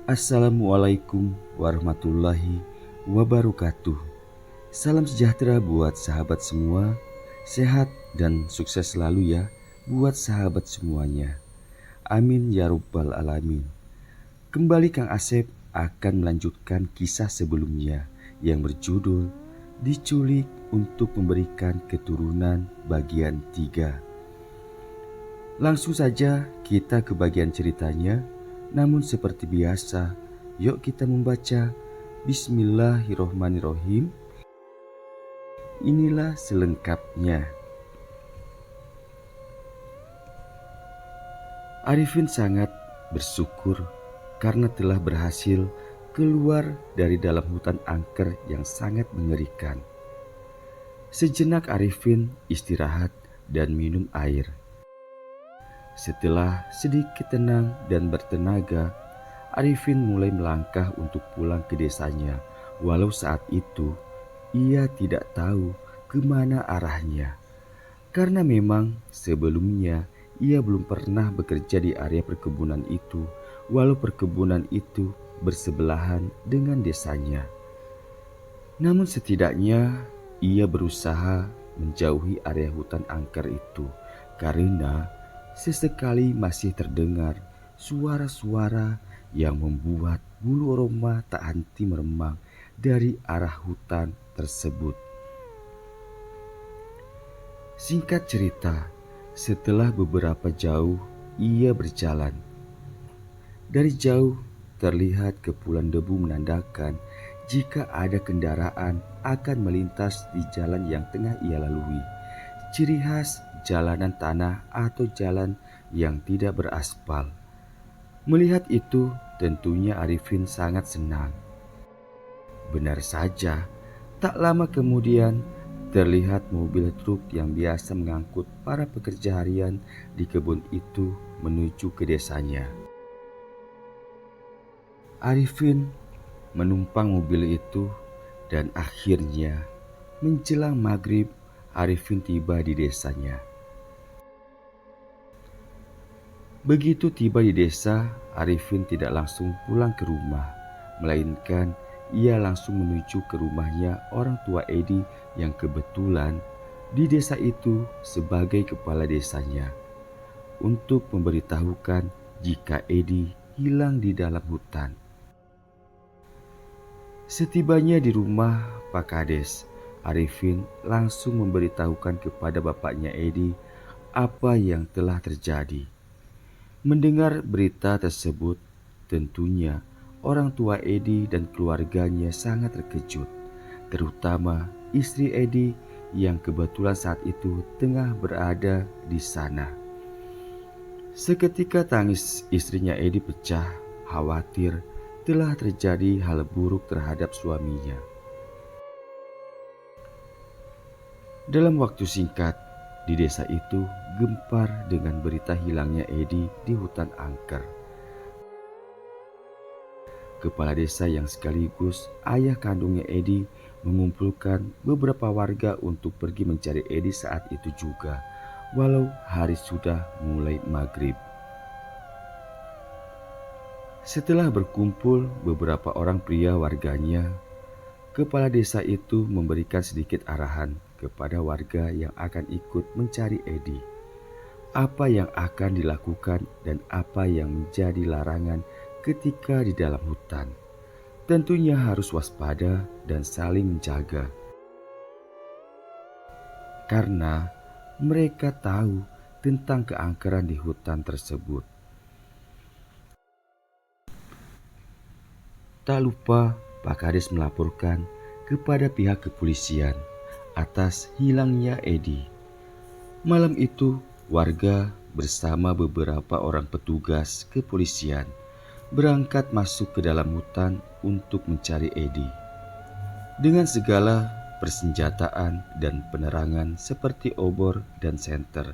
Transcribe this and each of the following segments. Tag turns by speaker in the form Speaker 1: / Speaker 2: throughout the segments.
Speaker 1: Assalamualaikum warahmatullahi wabarakatuh. Salam sejahtera buat sahabat semua. Sehat dan sukses selalu ya buat sahabat semuanya. Amin ya rabbal alamin. Kembali Kang Asep akan melanjutkan kisah sebelumnya yang berjudul Diculik untuk Memberikan Keturunan bagian 3. Langsung saja kita ke bagian ceritanya. Namun seperti biasa, yuk kita membaca Bismillahirrohmanirrohim. Inilah selengkapnya. Arifin sangat bersyukur karena telah berhasil keluar dari dalam hutan angker yang sangat mengerikan. Sejenak Arifin istirahat dan minum air. Setelah sedikit tenang dan bertenaga, Arifin mulai melangkah untuk pulang ke desanya, walau saat itu ia tidak tahu kemana arahnya. Karena memang sebelumnya ia belum pernah bekerja di area perkebunan itu, walau perkebunan itu bersebelahan dengan desanya. Namun setidaknya ia berusaha menjauhi area hutan angker itu, karena sesekali masih terdengar suara-suara yang membuat bulu roma tak henti meremang dari arah hutan tersebut. Singkat cerita, setelah beberapa jauh ia berjalan. Dari jauh terlihat kepulan debu menandakan jika ada kendaraan akan melintas di jalan yang tengah ia lalui. Ciri khas jalanan tanah atau jalan yang tidak beraspal. Melihat itu, tentunya Arifin sangat senang. Benar saja, tak lama kemudian terlihat mobil truk yang biasa mengangkut para pekerja harian di kebun itu menuju ke desanya. Arifin menumpang mobil itu dan akhirnya menjelang maghrib Arifin tiba di desanya. Begitu tiba di desa, Arifin tidak langsung pulang ke rumah, melainkan ia langsung menuju ke rumahnya orang tua Edi yang kebetulan di desa itu sebagai kepala desanya, untuk memberitahukan jika Edi hilang di dalam hutan. Setibanya di rumah Pak Kades, Arifin langsung memberitahukan kepada bapaknya Edi apa yang telah terjadi. Mendengar berita tersebut, tentunya orang tua Edi dan keluarganya sangat terkejut, terutama istri Edi yang kebetulan saat itu tengah berada di sana. Seketika tangis istrinya Edi pecah, khawatir telah terjadi hal buruk terhadap suaminya. Dalam waktu singkat, di desa itu gempar dengan berita hilangnya Edi di hutan angker. Kepala desa yang sekaligus ayah kandungnya Edi mengumpulkan beberapa warga untuk pergi mencari Edi saat itu juga, walau hari sudah mulai maghrib. Setelah berkumpul beberapa orang pria warganya, kepala desa itu memberikan sedikit arahan kepada warga yang akan ikut mencari Edi. Apa yang akan dilakukan dan apa yang menjadi larangan ketika di dalam hutan. Tentunya harus waspada dan saling menjaga. Karena mereka tahu tentang keangkeran di hutan tersebut. Tak lupa Pak Kades melaporkan kepada pihak kepolisian atas hilangnya Edi. Malam itu warga bersama beberapa orang petugas kepolisian berangkat masuk ke dalam hutan untuk mencari Edi. Dengan segala persenjataan dan penerangan seperti obor dan senter,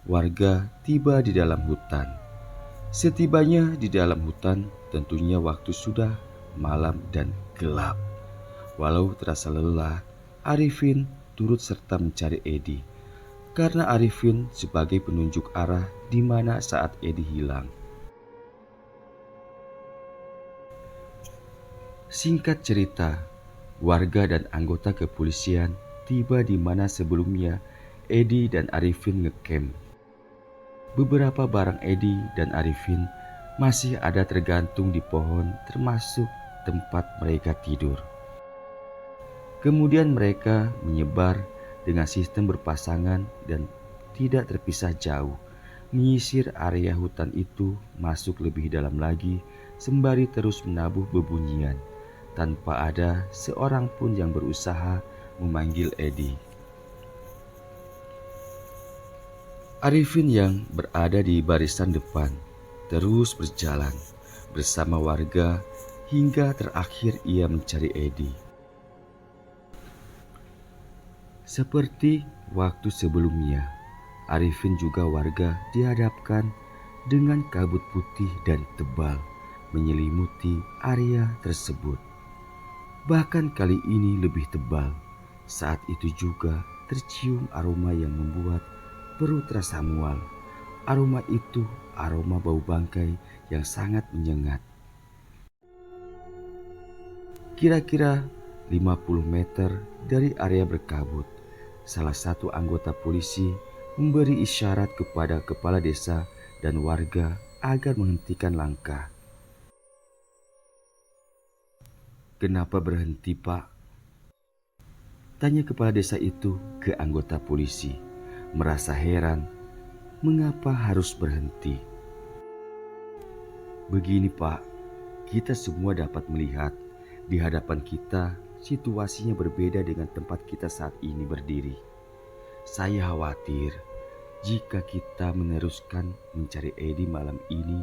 Speaker 1: warga tiba di dalam hutan. Setibanya di dalam hutan, tentunya waktu sudah malam dan gelap. Walau terasa lelah, Arifin turut serta mencari Edi, karena Arifin sebagai penunjuk arah di mana saat Edi hilang. Singkat cerita, warga dan anggota kepolisian tiba di mana sebelumnya Edi dan Arifin ngecamp. Beberapa barang Edi dan Arifin masih ada tergantung di pohon, termasuk tempat mereka tidur. Kemudian mereka menyebar dengan sistem berpasangan dan tidak terpisah jauh, menyisir area hutan itu masuk lebih dalam lagi sembari terus menabuh bebunyian, tanpa ada seorang pun yang berusaha memanggil Edi. Arifin yang berada di barisan depan terus berjalan bersama warga hingga terakhir ia mencari Edi. Seperti waktu sebelumnya, Arifin juga warga dihadapkan dengan kabut putih dan tebal menyelimuti area tersebut. Bahkan kali ini lebih tebal. Saat itu juga tercium aroma yang membuat perut terasa mual. Aroma itu aroma bau bangkai yang sangat menyengat. Kira-kira 50 meter dari area berkabut, salah satu anggota polisi memberi isyarat kepada kepala desa dan warga agar menghentikan langkah. "Kenapa berhenti, Pak?" tanya kepala desa itu ke anggota polisi, merasa heran mengapa harus berhenti. "Begini, Pak, kita semua dapat melihat di hadapan kita situasinya berbeda dengan tempat kita saat ini berdiri. Saya khawatir jika kita meneruskan mencari Edi malam ini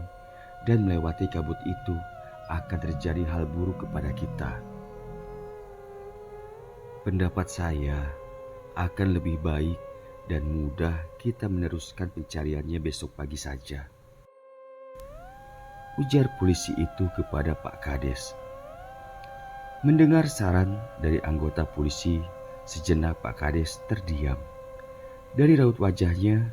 Speaker 1: dan melewati kabut itu akan terjadi hal buruk kepada kita. Pendapat saya akan lebih baik dan mudah kita meneruskan pencariannya besok pagi saja," ujar polisi itu kepada Pak Kades. Mendengar saran dari anggota polisi, sejenak Pak Kades terdiam. Dari raut wajahnya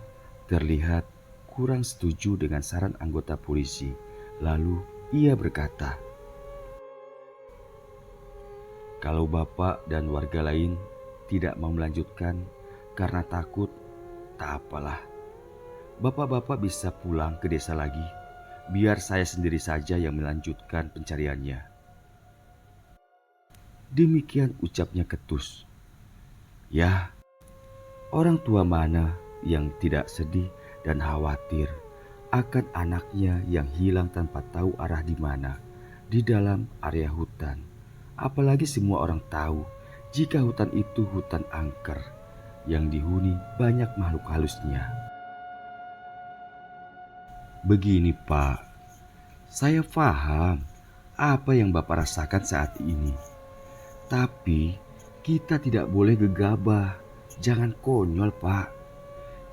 Speaker 1: terlihat kurang setuju dengan saran anggota polisi. Lalu ia berkata, "Kalau Bapak dan warga lain tidak mau melanjutkan karena takut, tak apalah. Bapak-bapak bisa pulang ke desa lagi. Biar saya sendiri saja yang melanjutkan pencariannya." Demikian ucapnya ketus. Ya, orang tua mana yang tidak sedih dan khawatir akan anaknya yang hilang tanpa tahu arah di mana di dalam area hutan. Apalagi semua orang tahu jika hutan itu hutan angker yang dihuni banyak makhluk halusnya. "Begini, Pak, saya paham apa yang Bapak rasakan saat ini. Tapi kita tidak boleh gegabah. Jangan konyol, Pak.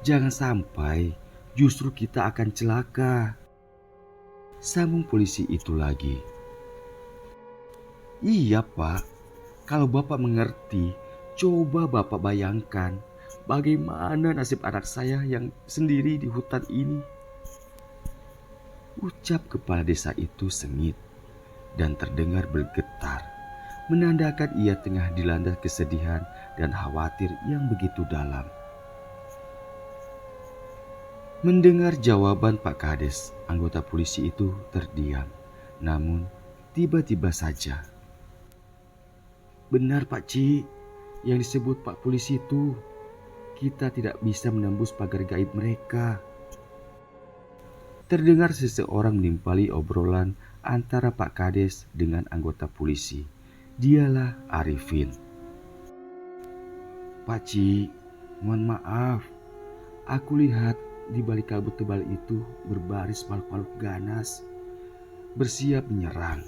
Speaker 1: Jangan sampai justru kita akan celaka," sambung polisi itu lagi. "Iya, Pak. Kalau Bapak mengerti, coba Bapak bayangkan bagaimana nasib anak saya yang sendiri di hutan ini," ucap kepala desa itu sengit dan terdengar bergetar, menandakan ia tengah dilanda kesedihan dan khawatir yang begitu dalam. Mendengar jawaban Pak Kades, anggota polisi itu terdiam. Namun tiba-tiba saja, "Benar, Pak Ci, yang disebut Pak polisi itu. Kita tidak bisa menembus pagar gaib mereka." Terdengar seseorang menimpali obrolan antara Pak Kades dengan anggota polisi. Dialah Arifin. "Pak Ci, mohon maaf. Aku lihat di balik kabut tebal itu berbaris makhluk-makhluk ganas, bersiap menyerang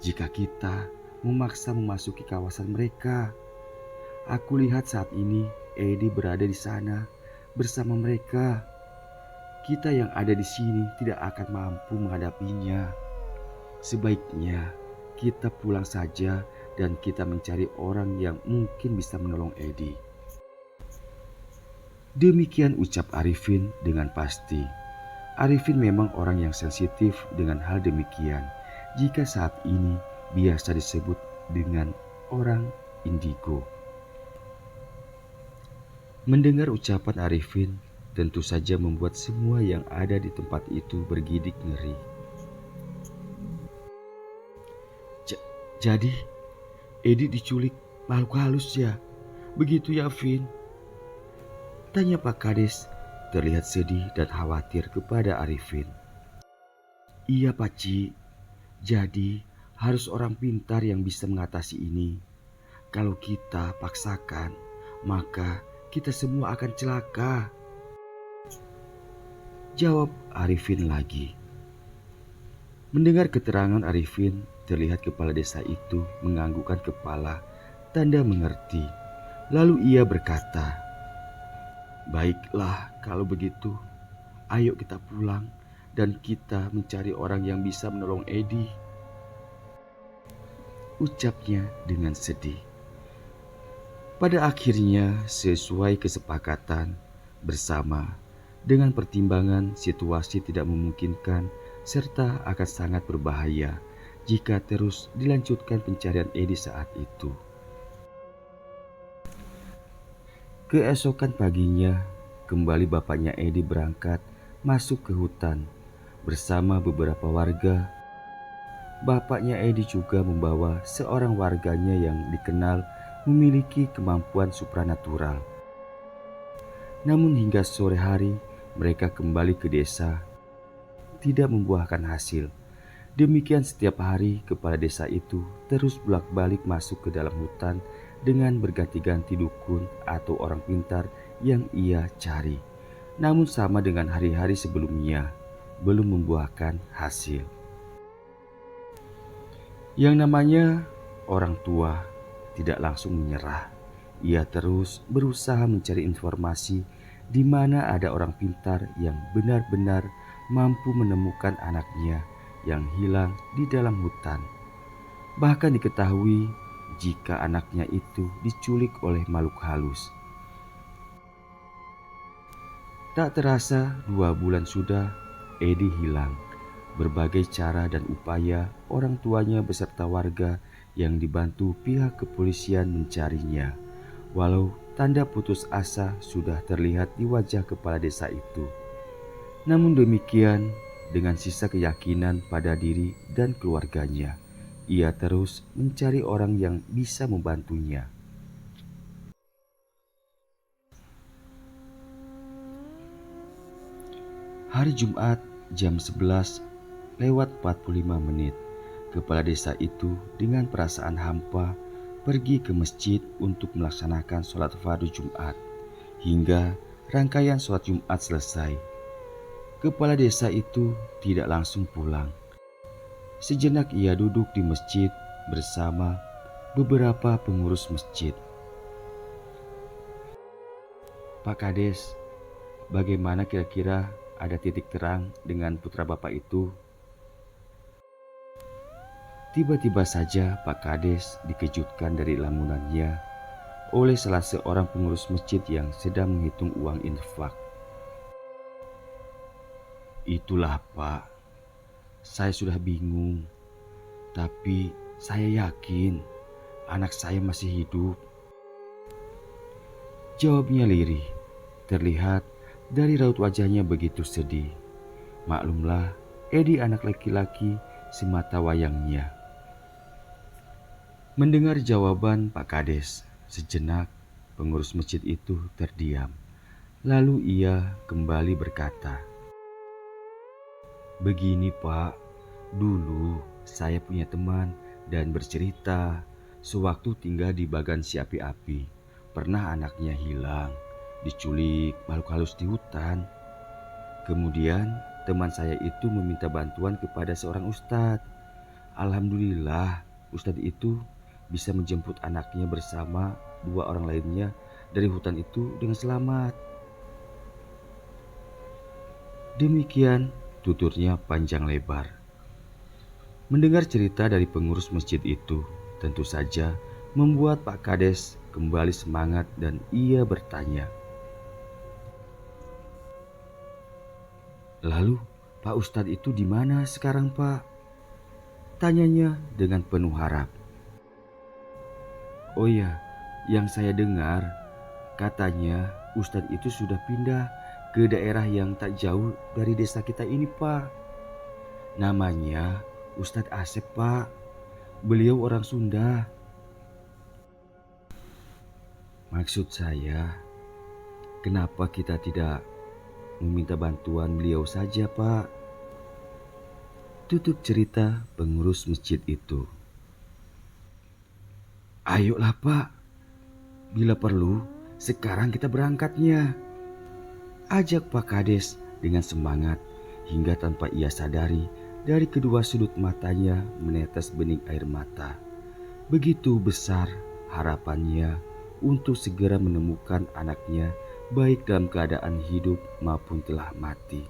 Speaker 1: jika kita memaksa memasuki kawasan mereka. Aku lihat saat ini Edi berada di sana bersama mereka. Kita yang ada di sini tidak akan mampu menghadapinya. Sebaiknya kita pulang saja dan kita mencari orang yang mungkin bisa menolong Edi." Demikian ucap Arifin dengan pasti. Arifin memang orang yang sensitif dengan hal demikian. Jika saat ini biasa disebut dengan orang indigo. Mendengar ucapan Arifin tentu saja membuat semua yang ada di tempat itu bergidik ngeri. Jadi, Edi diculik makhluk halus ya? Begitu ya, Vin? Tanya Pak Kades, terlihat sedih dan khawatir kepada Arifin. Iya, Pakcik. Jadi, harus orang pintar yang bisa mengatasi ini. Kalau kita paksakan, maka kita semua akan celaka. Jawab Arifin lagi. Mendengar keterangan Arifin, terlihat kepala desa itu menganggukkan kepala, tanda mengerti. Lalu ia berkata, "Baiklah kalau begitu, ayo kita pulang dan kita mencari orang yang bisa menolong Edi," ucapnya dengan sedih. Pada akhirnya, sesuai kesepakatan bersama, dengan pertimbangan situasi tidak memungkinkan serta akan sangat berbahaya jika terus dilanjutkan pencarian Edi saat itu. Keesokan paginya, kembali bapaknya Edi berangkat masuk ke hutan bersama beberapa warga. Bapaknya Edi juga membawa seorang warganya yang dikenal memiliki kemampuan supranatural. Namun hingga sore hari mereka kembali ke desa tidak membuahkan hasil. Demikian setiap hari kepala desa itu terus bolak-balik masuk ke dalam hutan dengan berganti-ganti dukun atau orang pintar yang ia cari. Namun sama dengan hari-hari sebelumnya, belum membuahkan hasil. Yang namanya orang tua tidak langsung menyerah. Ia terus berusaha mencari informasi di mana ada orang pintar yang benar-benar mampu menemukan anaknya yang hilang di dalam hutan. Bahkan diketahui jika anaknya itu diculik oleh makhluk halus. Tak terasa 2 bulan sudah Edi hilang. Berbagai cara dan upaya orang tuanya beserta warga yang dibantu pihak kepolisian mencarinya. Walau tanda putus asa sudah terlihat di wajah kepala desa itu. Namun demikian, dengan sisa keyakinan pada diri dan keluarganya, ia terus mencari orang yang bisa membantunya. Hari Jumat jam 11:45, kepala desa itu dengan perasaan hampa pergi ke masjid untuk melaksanakan sholat fardu Jumat. Hingga rangkaian sholat Jumat selesai, kepala desa itu tidak langsung pulang. Sejenak ia duduk di masjid bersama beberapa pengurus masjid. "Pak Kades, bagaimana kira-kira ada titik terang dengan putra bapak itu?" Tiba-tiba saja Pak Kades dikejutkan dari lamunannya oleh salah seorang pengurus masjid yang sedang menghitung uang infak. "Itulah Pak, saya sudah bingung, tapi saya yakin anak saya masih hidup," jawabnya lirih. Terlihat dari raut wajahnya begitu sedih. Maklumlah, Edi anak laki-laki semata wayangnya. Mendengar jawaban Pak Kades, sejenak pengurus masjid itu terdiam. Lalu ia kembali berkata, "Begini Pak, dulu saya punya teman dan bercerita sewaktu tinggal di Bagan Si Api-Api, pernah anaknya hilang, diculik makhluk halus di hutan. Kemudian teman saya itu meminta bantuan kepada seorang ustadz. Alhamdulillah ustadz itu bisa menjemput anaknya bersama 2 orang lainnya dari hutan itu dengan selamat." Demikian tuturnya panjang lebar. Mendengar cerita dari pengurus masjid itu tentu saja membuat Pak Kades kembali semangat dan ia bertanya, "Lalu Pak Ustadz itu di mana sekarang Pak?" Tanyanya dengan penuh harap. Oh ya, yang saya dengar katanya Ustadz itu sudah pindah ke daerah yang tak jauh dari desa kita ini, Pak. Namanya Ustadz Asep, Pak. Beliau orang Sunda. Maksud saya, kenapa kita tidak meminta bantuan beliau saja, Pak? Tutup cerita pengurus masjid itu. Ayolah, Pak. Bila perlu, sekarang kita berangkatnya. Ajak Pak Kades dengan semangat hingga tanpa ia sadari dari kedua sudut matanya menetes bening air mata. Begitu besar harapannya untuk segera menemukan anaknya baik dalam keadaan hidup maupun telah mati.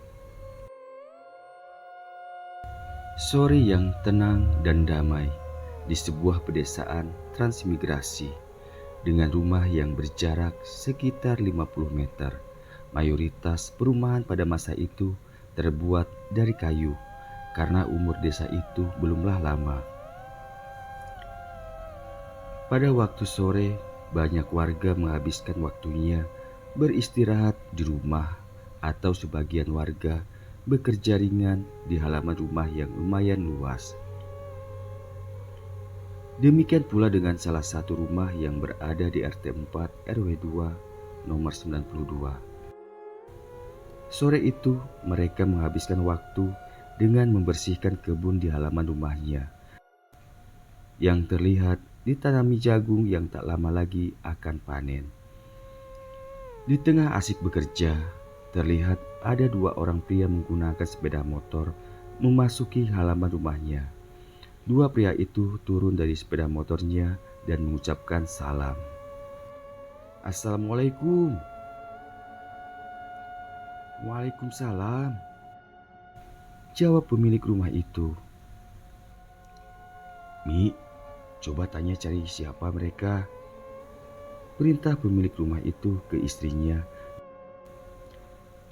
Speaker 1: Sore yang tenang dan damai di sebuah pedesaan transmigrasi dengan rumah yang berjarak sekitar 50 meter. Mayoritas perumahan pada masa itu terbuat dari kayu karena umur desa itu belumlah lama. Pada waktu sore, banyak warga menghabiskan waktunya beristirahat di rumah atau sebagian warga bekerja ringan di halaman rumah yang lumayan luas. Demikian pula dengan salah satu rumah yang berada di RT 4 RW 2 nomor 92. Sore itu mereka menghabiskan waktu dengan membersihkan kebun di halaman rumahnya yang terlihat ditanami jagung yang tak lama lagi akan panen. Di tengah asik bekerja, terlihat ada dua orang pria menggunakan sepeda motor memasuki halaman rumahnya. Dua pria itu turun dari sepeda motornya dan mengucapkan salam. Assalamualaikum. Waalaikumsalam, jawab pemilik rumah itu. Mi, coba tanya cari siapa mereka. Perintah pemilik rumah itu ke istrinya.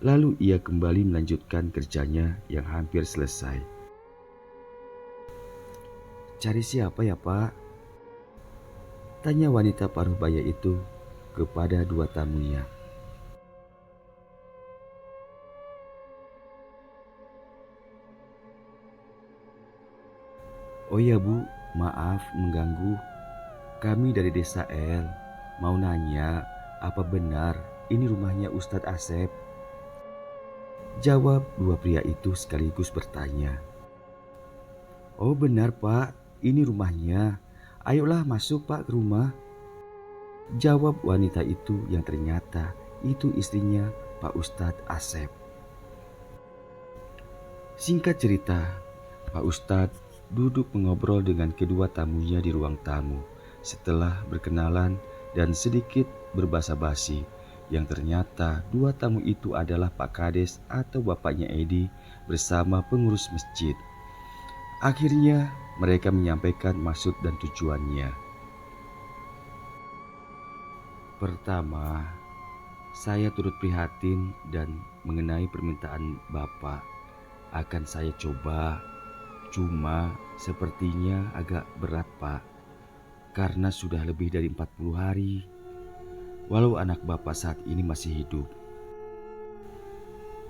Speaker 1: Lalu ia kembali melanjutkan kerjanya yang hampir selesai. Cari siapa ya, Pak? Tanya wanita paruh baya itu kepada dua tamunya. Oh ya Bu, maaf mengganggu. Kami dari desa L. Mau nanya, apa benar ini rumahnya Ustadz Asep? Jawab dua pria itu sekaligus bertanya. Oh benar Pak, ini rumahnya. Ayolah masuk Pak ke rumah. Jawab wanita itu yang ternyata itu istrinya Pak Ustadz Asep. Singkat cerita, Pak Ustadz duduk mengobrol dengan kedua tamunya di ruang tamu. Setelah berkenalan dan sedikit berbasa-basi, yang ternyata dua tamu itu adalah Pak Kades atau bapaknya Edi bersama pengurus masjid. Akhirnya mereka menyampaikan maksud dan tujuannya. Pertama, saya turut prihatin dan mengenai permintaan Bapak. Akan saya coba, cuma sepertinya agak berat Pak, karena sudah lebih dari 40 hari. Walau anak Bapak saat ini masih hidup,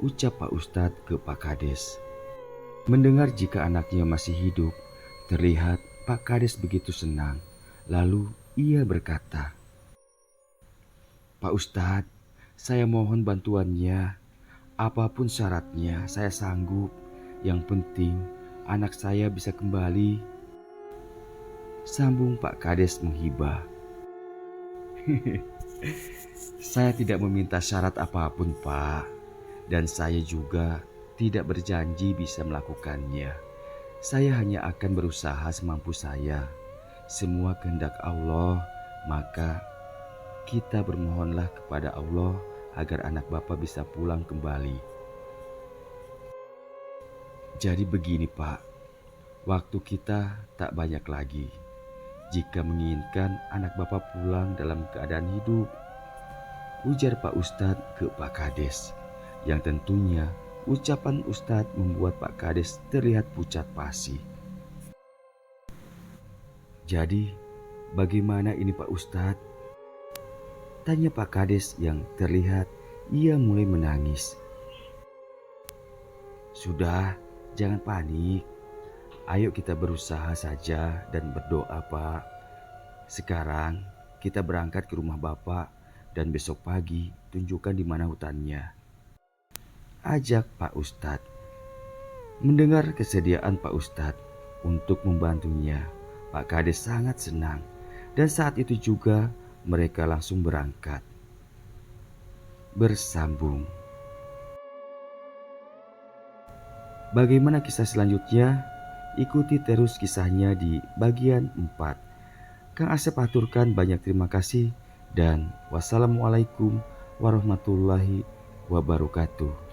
Speaker 1: ucap Pak Ustadz ke Pak Kades. Mendengar jika anaknya masih hidup, terlihat Pak Kades begitu senang. Lalu ia berkata, Pak Ustadz, saya mohon bantuannya. Apapun syaratnya saya sanggup. Yang penting anak saya bisa kembali. Sambung Pak Kades menghibah. Saya tidak meminta syarat apapun Pak. Dan saya juga tidak berjanji bisa melakukannya. Saya hanya akan berusaha semampu saya. Semua kehendak Allah, maka kita bermohonlah kepada Allah agar anak Bapak bisa pulang kembali. Jadi begini Pak, waktu kita tak banyak lagi. Jika menginginkan anak Bapak pulang dalam keadaan hidup, ujar Pak Ustadz ke Pak Kades, yang tentunya ucapan Ustadz membuat Pak Kades terlihat pucat pasi. Jadi, bagaimana ini Pak Ustadz? Tanya Pak Kades yang terlihat ia mulai menangis. Sudah, jangan panik. Ayo kita berusaha saja dan berdoa Pak. Sekarang kita berangkat ke rumah Bapak dan besok pagi tunjukkan di mana hutannya. Ajak Pak Ustadz. Mendengar kesediaan Pak Ustadz untuk membantunya, Pak Kades sangat senang. Dan saat itu juga mereka langsung berangkat. Bersambung. Bagaimana kisah selanjutnya? Ikuti terus kisahnya di bagian 4. Kang Asep aturkan banyak terima kasih dan wassalamualaikum warahmatullahi wabarakatuh.